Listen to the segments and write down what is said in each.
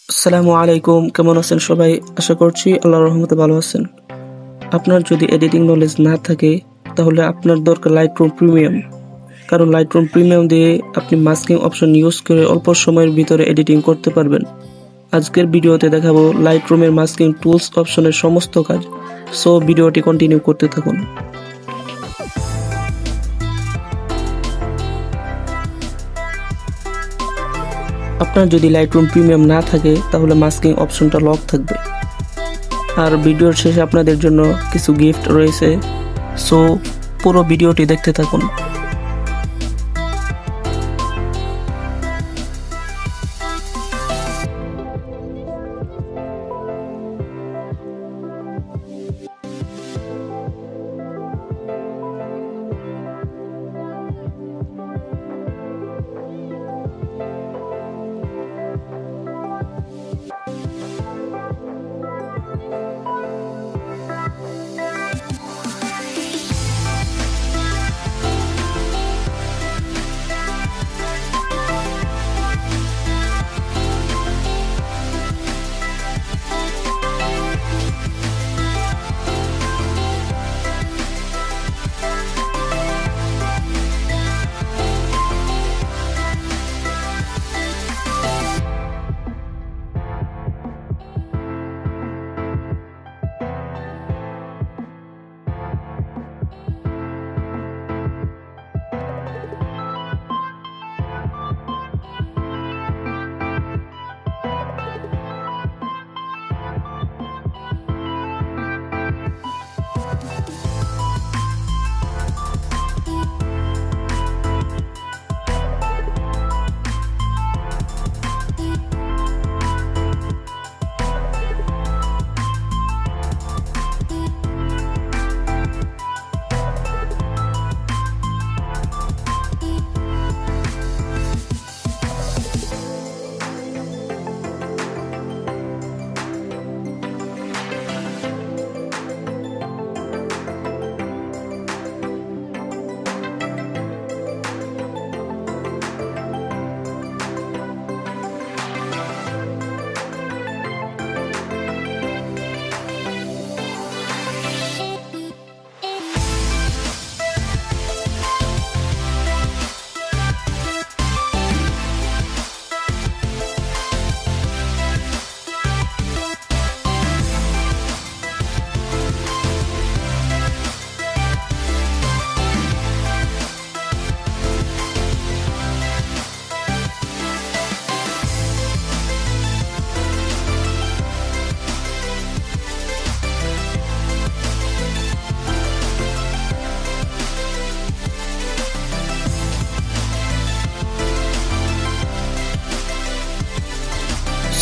আসসালামু আলাইকুম, কেমন আছেন সবাই? আশা করছি আল্লাহর রহমতে ভালো আছেন। আপনার যদি এডিটিং নলেজ না থাকে তাহলে আপনার দরকার লাইটরুম প্রিমিয়াম। কারণ লাইটরুম প্রিমিয়াম দিয়ে আপনি মাস্কিং অপশন ইউজ করে অল্প সময়ের ভিতরে এডিটিং করতে পারবেন। আজকের ভিডিওতে দেখাবো লাইটরুমের মাস্কিং টুলস অপশনের সমস্ত কাজ। সো ভিডিওটি কন্টিনিউ করতে থাকুন। আপনার যদি লাইটরুম প্রিমিয়াম না থাকে তাহলে মাস্কিং অপশনটা লক থাকবে। আর ভিডিওর শেষে আপনাদের জন্য কিছু গিফট রয়েছে, সো পুরো ভিডিওটি দেখতে থাকুন।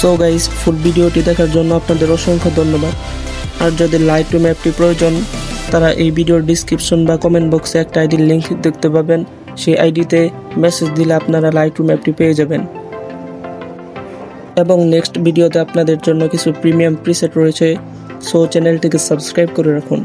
সো গাইস, ফুল ভিডিওটি দেখার জন্য আপনাদের অসংখ্য ধন্যবাদ। আর যাদের লাইটরুম অ্যাপটি প্রয়োজন তারা এই ভিডিওর ডিসক্রিপশন বা কমেন্ট বক্সে একটা আইডির লিঙ্ক দেখতে পাবেন। সেই আইডিতে মেসেজ দিলে আপনারা লাইটরুম অ্যাপটি পেয়ে যাবেন। এবং নেক্সট ভিডিওতে আপনাদের জন্য কিছু প্রিমিয়াম প্রিসেট রয়েছে, সো চ্যানেলটিকে সাবস্ক্রাইব করে রাখুন।